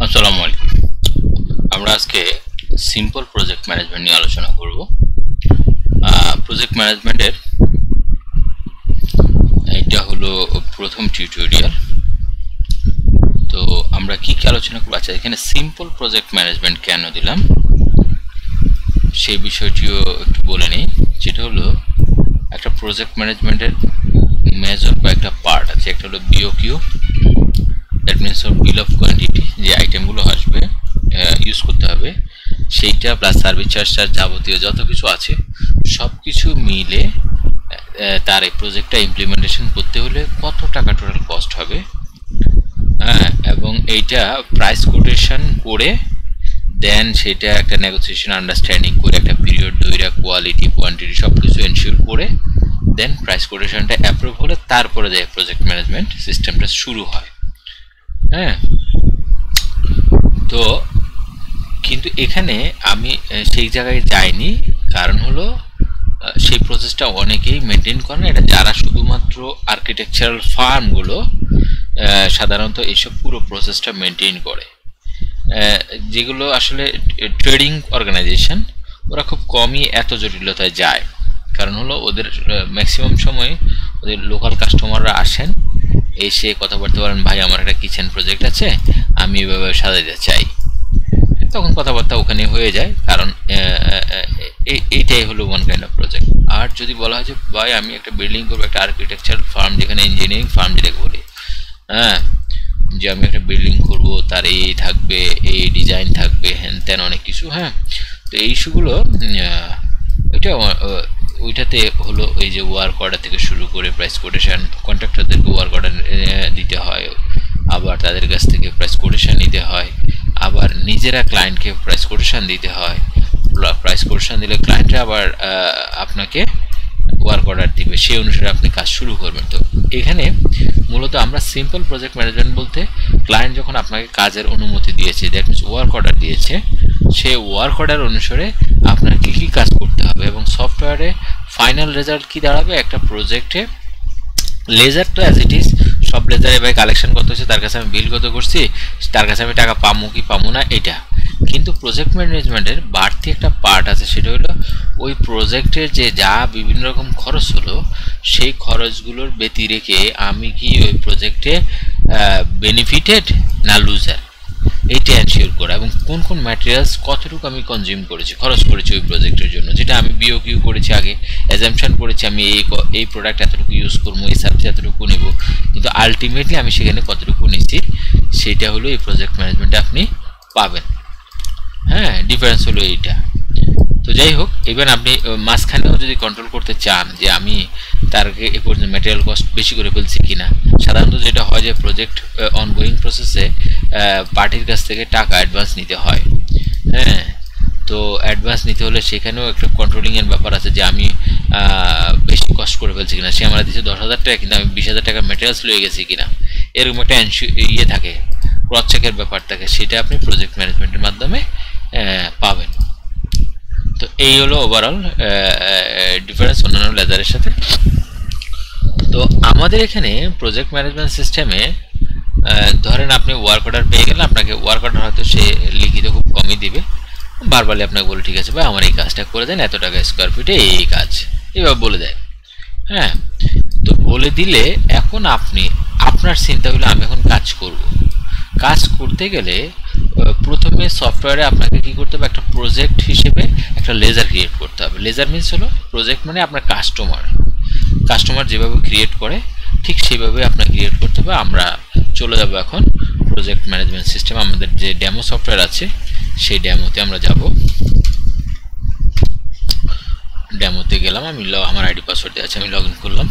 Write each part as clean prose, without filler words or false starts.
আসসালামু আলাইকুম। আমরা আজকে সিম্পল প্রজেক্ট ম্যানেজমেন্ট নিয়ে আলোচনা করব। প্রজেক্ট ম্যানেজমেন্টের এটা হলো প্রথম টিউটোরিয়াল। তো আমরা কি কি আলোচনা করব? আচ্ছা, এখানে সিম্পল প্রজেক্ট ম্যানেজমেন্ট কেন দিলাম সেই বিষয়টিও একটু বলে নিই। যেটা হলো একটা প্রজেক্ট ম্যানেজমেন্টের মেজর কয়েকটা পার্ট আছে। একটা হলো BOQ, that means bill of quantity, যে আইটেমগুলো আসবে ইউজ করতে হবে সেইটা, প্লাস সার্ভিস চার্জ যাবতীয় যত কিছু আছে সব কিছু মিলে তার এই প্রজেক্টটা ইমপ্লিমেন্টেশন করতে হলে কত টাকা টোটাল কস্ট হবে, হ্যাঁ, এবং এইটা প্রাইস কোটেশন করে দেন সেটা একটা নেগোসিয়েশন আন্ডারস্ট্যান্ডিং করে একটা পিরিয়ড ধরে কোয়ালিটি কোয়ান্টিটি সব কিছু এনশিওর করে দেন প্রাইস কোটেশনটা অ্যাপ্রুভ হলে তারপরে যে প্রজেক্ট ম্যানেজমেন্ট সিস্টেমটা শুরু হয়। হ্যাঁ, তো কিন্তু এখানে আমি সেই জায়গায় যাইনি, কারণ হলো সেই প্রসেসটা অনেকেই মেনটেন করে না। এটা যারা শুধুমাত্র আর্কিটেকচারাল ফার্মগুলো সাধারণত এইসব পুরো প্রসেসটা মেনটেন করে, যেগুলো আসলে ট্রেডিং অর্গানাইজেশন, ওরা খুব কমই এত জটিলতায় যায়। কারণ হলো ওদের ম্যাক্সিমাম সময় ওদের লোকাল কাস্টমাররা আসেন, এসে কথা বলতে পারেন, ভাই আমার একটা কিচেন প্রজেক্ট আছে, আমি এভাবে সাজাতে চাই, তখন কথাবার্তা ওখানে হয়ে যায়। কারণ এইটাই হলো ওয়ান কাইন্ড অফ প্রজেক্ট। আর যদি বলা হয় যে ভাই আমি একটা বিল্ডিং করবো, একটা আর্কিটেকচার ফার্ম, যেখানে ইঞ্জিনিয়ারিং ফার্ম যেটাকে বলি, হ্যাঁ, যে আমি একটা বিল্ডিং করবো, তার এই থাকবে, এই ডিজাইন থাকবে, হ্যান ত্যান অনেক কিছু, হ্যাঁ। তো এই ইস্যুগুলো ওইটা ওইটাতে হলো ওই যে ওয়ার্ক অর্ডার থেকে শুরু করে প্রাইস কোটেশন, কন্ট্রাক্টরদেরকে ওয়ার্ক অর্ডার দিতে হয়, আবার তাদের কাছ থেকে প্রাইস কোটেশন নিতে হয়, আবার নিজেরা ক্লায়েন্টকে প্রাইস কোটেশন দিতে হয়। প্রাইস কোটেশন দিলে ক্লায়েন্টরা আবার আপনাকে ওয়ার্ক অর্ডার দিবে, সেই অনুসারে আপনি কাজ শুরু করবেন। তো এখানে মূলত আমরা সিম্পল প্রজেক্ট ম্যানেজমেন্ট বলতে ক্লায়েন্ট যখন আপনাকে কাজের অনুমতি দিয়েছে, দ্যাট মিনস ওয়ার্ক অর্ডার দিয়েছে, সেই ওয়ার্ক অর্ডার অনুসারে আপনার কী কী কাজ করতে হবে এবং সফটওয়্যারে ফাইনাল রেজাল্ট কী দাঁড়াবে একটা প্রজেক্টে। লেজার তো অ্যাজ ইট ইজ, সব লেজারে ভাই কালেকশন কত হচ্ছে, তার কাছে আমি বিল কত করছি, তার কাছে আমি টাকা পাবো কি পাবো না, এটা। কিন্তু প্রজেক্ট ম্যানেজমেন্টের বাড়তি একটা পার্ট আছে, সেটা হলো ওই প্রজেক্টের যে যা বিভিন্ন রকম খরচ হলো সেই খরচগুলোর ব্যতি রেখে আমি কি ওই প্রজেক্টে বেনিফিটেড না লুজার, এইটা এনশিওর করা, এবং কোন কোন ম্যাটেরিয়ালস কতটুকু আমি কনজিউম করেছি, খরচ করেছি ওই প্রজেক্টের জন্য, যেটা আমি বিওকিউ করেছি আগে, অ্যাজাম্পশন করেছি আমি এই প্রোডাক্ট এতটুকু ইউজ করবো, এই সার্ভিস এতটুকু নেব, কিন্তু আলটিমেটলি আমি সেখানে কতটুকু নিচ্ছি সেটা হলো এই প্রজেক্ট ম্যানেজমেন্টে আপনি পাবেন। হ্যাঁ, ডিফারেন্স হলো এইটা। তো যাই হোক, এবার আপনি মাঝখানেও যদি কন্ট্রোল করতে চান যে আমি তার এ পর্যন্ত ম্যাটেরিয়াল কস্ট বেশি করে ফেলছি কিনা, সাধারণত যেটা হয় যে প্রজেক্ট অনগোয়িং প্রসেসে পার্টির কাছ থেকে টাকা অ্যাডভান্স নিতে হয়। হ্যাঁ, তো অ্যাডভান্স নিতে হলে সেখানেও একটা কন্ট্রোলিংয়ের ব্যাপার আছে যে আমি বেশি কষ্ট করে ফেলছি কিনা, সে আমরা দিচ্ছে 10,000 টাকা, কিন্তু আমি 20,000 টাকা ম্যাটেরিয়ালস লয়ে গেছি কিনা, এরকম একটা ইয়ে থাকে, ক্রস চেকের ব্যাপার থাকে, সেটা আপনি প্রজেক্ট ম্যানেজমেন্টের মাধ্যমে পাবেন। তো এই হলো ওভারঅল ডিফারেন্স অন্যান্য লেজারের সাথে। তো আমাদের এখানে প্রজেক্ট ম্যানেজমেন্ট সিস্টেমে ধরেন আপনি ওয়ার্ক অর্ডার পেয়ে গেলেন, আপনাকে ওয়ার্ক অর্ডার হয়তো সে লিখিত খুব কমই দিবে, বারবারই আপনাকে বলে ঠিক আছে ভাই আমার এই কাজটা করে দেন, এত টাকা স্কোয়ার ফিটে এই কাজ, এভাবে বলে দেয়। হ্যাঁ, তো বলে দিলে এখন আপনি আপনার চিন্তা হলো আমি এখন কাজ করব। কাজ করতে গেলে প্রথমে সফটওয়্যারে আপনাকে কি করতে হবে, একটা প্রজেক্ট হিসেবে একটা লেজার ক্রিয়েট করতে হবে। লেজার মিনস হলো প্রজেক্ট মানে আপনার কাস্টমার যেভাবে ক্রিয়েট করে ঠিক সেইভাবে আপনার ক্রিয়েট করতে হবে। আমরা চলে যাব এখন প্রজেক্ট ম্যানেজমেন্ট সিস্টেম, আমাদের যে ডেমো সফটওয়্যার আছে সেই ডেমোতে আমরা যাব। ডেমোতে গেলাম, আমি আমার আইডি পাসওয়ার্ড দিয়ে আছে, আমি লগ ইন করলাম।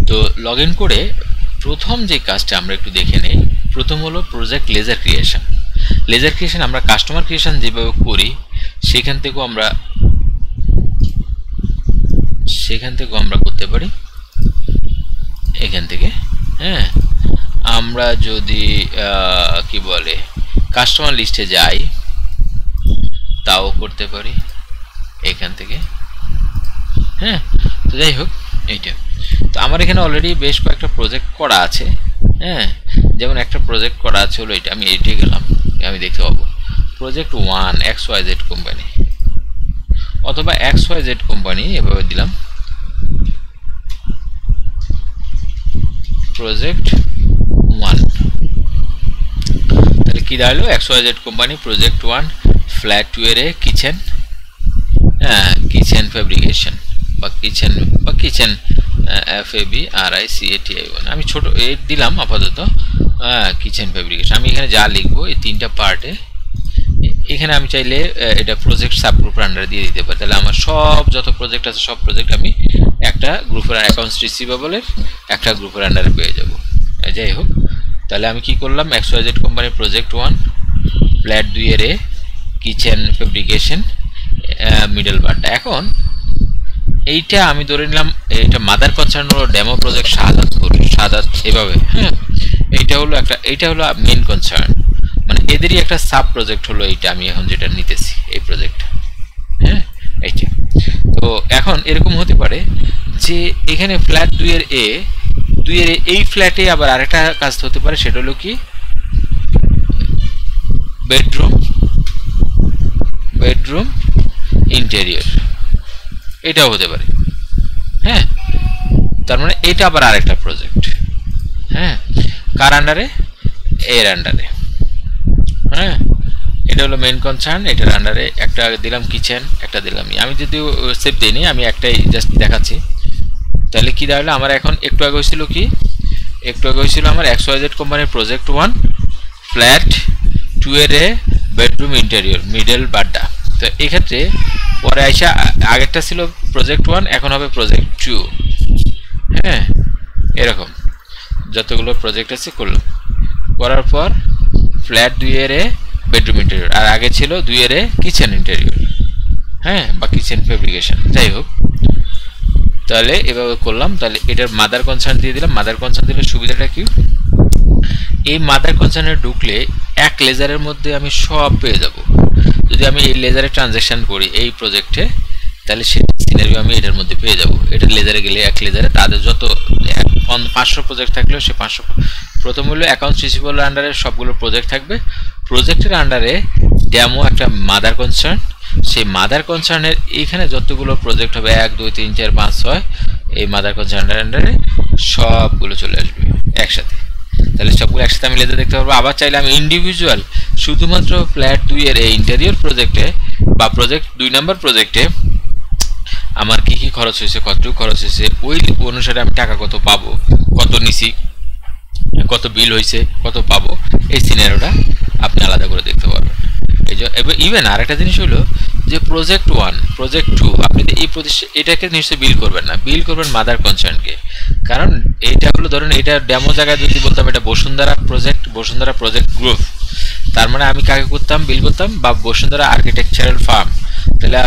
তো লগ ইন করে প্রথম যে কাজটা আমরা একটু দেখে নেই, প্রথম হলো project ledger creation. Ledger creation আমরা কাস্টমার ক্রিয়েশন যেভাবে করি সেখান থেকেও আমরা করতে পারি এখান থেকে। হ্যাঁ, আমরা যদি কি বলে কাস্টমার লিস্টে যাই তাও করতে পারি এখান থেকে। হ্যাঁ, তো যাই হোক এইটা। তো আমার এখানে অলরেডি বেশ কয়েকটা প্রজেক্ট করা আছে। হ্যাঁ, যেমন একটা প্রজেক্ট করা আছে হলো এটা, আমি এডিটে গেলাম, আমি দেখতে পাবো প্রজেক্ট 1 XYZ কোম্পানি, অথবা XYZ কোম্পানি এভাবে দিলাম প্রজেক্ট 1, তাহলে কি দাঁড়ালো XYZ কোম্পানি প্রজেক্ট 1 ফ্ল্যাট 2 এর কিচেন, কিচেন ফেব্রিকেশন বা কিচেন FABRICATI1, আমি ছোট এ দিলাম আপাতত, কিচেন ফেব্রিকেশন। আমি এখানে যা লিখবো এই তিনটা পার্টে, এখানে আমি চাইলে এটা প্রজেক্ট সাবগ্রুপের আন্ডারে দিয়ে দিতে পারি, তাহলে আমার সব যত প্রজেক্ট আছে সব প্রজেক্ট আমি একটা গ্রুপের অ্যাকাউন্টস রিসিভেবলের একটা গ্রুপের আন্ডারে পেয়ে যাব। যাই হোক, তাহলে আমি কি করলাম, XYZ কোম্পানির প্রজেক্ট 1 ফ্ল্যাট 2 এর কিচেন ফেব্রিকেশন মিডল পার্টটা। এখন এইটা আমি ধরে নিলাম এটা মাদার কনসার্ন হলো ডেমো প্রজেক্ট শাহাদাত এভাবে, হ্যাঁ এইটা হলো মেইন কনসার্ন, মানে এদেরই একটা সাব প্রজেক্ট হলো এইটা, আমি এখন যেটা নিতেছি এই প্রজেক্ট, হ্যাঁ এইটা। তো এখন এরকম হতে পারে যে এখানে ফ্ল্যাট 2 এর এই ফ্ল্যাটে আবার আরেকটা কাজ হতে পারে, সেটা হলো কি বেডরুম ইন্টেরিয়র, এটাও হতে পারে, হ্যাঁ। তার মানে এটা আবার আরেকটা প্রজেক্ট, হ্যাঁ, কার আন্ডারে, এর আন্ডারে, হ্যাঁ। এটা হলো মেইন কনসার্ন, এটার আন্ডারে একটা দিলাম কিচেন, একটা দিলাম, আমি যদিও সেভ দিইনি, আমি একটাই জাস্ট দেখাচ্ছি। তাহলে কি দাঁড়ালো আমার এখন, একটু আগে হয়েছিল আমার XYZ কোম্পানির প্রজেক্ট 1 ফ্ল্যাট 2 এর বেডরুম ইন্টেরিয়র মিডল বাড্ডা। তো এক্ষেত্রে পরে আইসা আগেরটা ছিল প্রজেক্ট 1, এখন হবে প্রজেক্ট 2, হ্যাঁ। এরকম যতগুলো প্রজেক্ট আছে করলাম, করার পর ফ্ল্যাট 2 এর বেডরুম ইন্টেরিয়র, আর আগে ছিল 2 এর কিচেন ইন্টেরিয়র, হ্যাঁ, বা কিচেন ফেব্রিকেশন, যাই হোক। তাহলে এভাবে করলাম, তাহলে এটার মাদার কনসার্ন দিয়ে দিলাম। মাদার কনসার্ন দিলে সুবিধাটা কি, এই মাদার কনসার্নে ঢুকলে এক লেজারের মধ্যে আমি সব পেয়ে যাব। যদি আমি এই লেজারে ট্রানজ্যাকশন করি এই প্রজেক্টে, তাহলে সেই সিনারিও আমি এটার মধ্যে পেয়ে যাব। এটা লেজারে গেলে এক লেজারে তাদের যত 500 প্রজেক্ট থাকলেও সে 500, প্রথম হলো অ্যাকাউন্টস রিসিভেবল আন্ডারে সবগুলো প্রজেক্ট থাকবে, প্রজেক্টের আন্ডারে ডেমো একটা মাদার কনসার্ন, সেই মাদার কনসার্নের এইখানে যতগুলো প্রজেক্ট হবে 1 2 3 4 5 6, এই মাদার কনসার্নের আন্ডারে সবগুলো চলে আসবে একসাথে। তাহলে সবগুলো একসাথে আমি লেজার দেখতে পারবো। আবার চাইলে আমি ইন্ডিভিজুয়াল শুধুমাত্র ফ্ল্যাট 2 এর এই ইন্টেরিয়র প্রজেক্টে বা প্রজেক্ট 2 নম্বর প্রজেক্টে আমার কি কি খরচ হয়েছে, কতটুকু খরচ হয়েছে, ওই অনুসারে আমি টাকা কত পাবো, কত নিছি, কত বিল হয়েছে, কত পাবো, এই সিনারিওটা আপনি আলাদা করে দেখতে পারবেন। এই যে ইভেন আরেকটা জিনিস হলো যে প্রজেক্ট 1 প্রজেক্ট 2 আপনি এই এটাকে নিশ্চয়ই বিল করবেন না, বিল করবেন মাদার কনসার্নকে। কারণ এইটা হলো ধরুন এটা ডেমো জায়গায় যদি বলতাম এটা বসুন্ধরা প্রজেক্ট গ্রুপ, তার মানে আমি কাকে করতাম, বিল করতাম বা বসুন্ধরা আর্কিটেকচারাল ফার্ম, তাহলে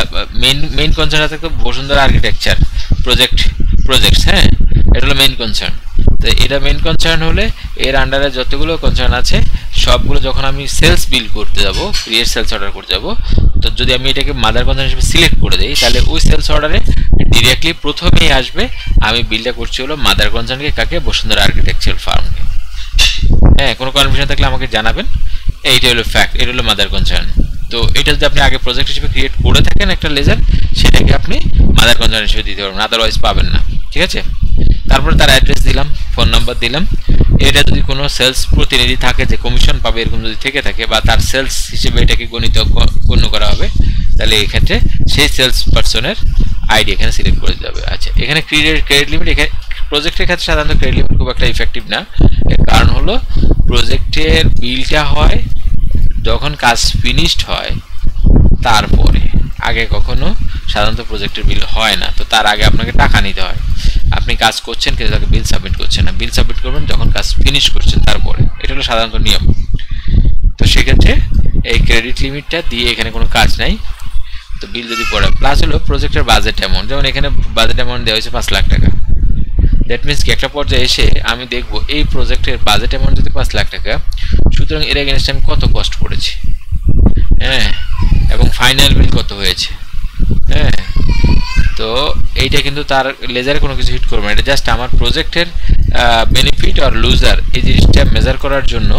মেইন কনসার্ন থাকতো বসুন্ধরা আর্কিটেকচার প্রজেক্টস, হ্যাঁ, এটা হলো মেইন কনসার্ন। তো এটা মেইন কনসার্ন হলে এর আন্ডারে যতগুলো কনসার্ন আছে সবগুলো যখন আমি সেলস বিল করতে যাব, ক্রিয়েট সেলস অর্ডার করতে যাব, তো যদি আমি এটাকে মাদার কনসার্ন হিসেবে সিলেক্ট করে দিই, তাহলে ওই সেলস অর্ডারে ডিরেক্টলি প্রথমেই আসবে আমি বিলটা করছি হলো মাদার কনসার্নকে, কাকে, বসুন্ধরা আর্কিটেকচারাল ফার্মকে। হ্যাঁ, কোনো কনফিউশন থাকলে আমাকে জানাবেন। এইটা হলো ফ্যাক্ট, এটা হলো মাদার কনসার্ন। তো এটা যদি আপনি আগে প্রজেক্ট হিসেবে ক্রিয়েট করে থাকেন একটা লেজার, সেটাকে আপনি মাদার কনসার্ন হিসেবে দিতে পারবেন, আদারওয়াইজ পাবেন না, ঠিক আছে। তারপরে তার অ্যাড্রেস দিলাম, ফোন নাম্বার দিলাম। এটা যদি কোনো সেলস প্রতিনিধি থাকে যে কমিশন পাবে এরকম যদি থেকে থাকে, বা তার সেলস হিসেবে এটাকে গণ্য করা হবে, তাহলে এই ক্ষেত্রে সেই সেলস পার্সনের আইডি এখানে সিলেক্ট করে দিতে হবে। আচ্ছা, এখানে ক্রেডিট লিমিট, এখানে প্রজেক্টের ক্ষেত্রে সাধারণত ক্রেডিট লিমিট খুব একটা ইফেক্টিভ না। এর কারণ হলো প্রজেক্টের বিলটা হয় যখন কাজ ফিনিশড হয় তারপরে, আগে কখনো সাধারণত প্রজেক্টের বিল হয় না। তো তার আগে আপনাকে টাকা নিতে হয়, আপনি কাজ করছেন কিন্তু তাকে বিল সাবমিট করছেন না, বিল সাবমিট করবেন যখন কাজ ফিনিশ করছেন তারপরে, এটা হলো সাধারণত নিয়ম। তো সেক্ষেত্রে এই ক্রেডিট লিমিটটা দিয়ে এখানে কোনো কাজ নাই। তো বিল যদি পড়ে, প্লাস হলো প্রজেক্টের বাজেট অ্যামাউন্ট, যেমন এখানে বাজেট অ্যামাউন্ট দেওয়া হয়েছে 5 লাখ টাকা। দ্যাট মিনস কি একটা পর্যায়ে এসে আমি দেখবো এই প্রজেক্টের বাজেট অ্যামাউন্ট যদি 5 লাখ টাকা, সুতরাং এর এগেনস্টে আমি কত কস্ট করেছি, হ্যাঁ, এবং ফাইনাল বিল কত হয়েছে, হ্যাঁ, তো এইটা কিন্তু তার লেজারে কোনো কিছু হিট করবে না, এটা জাস্ট আমার প্রজেক্টের বেনিফিট আর লুজার এই জিনিসটা মেজার করার জন্য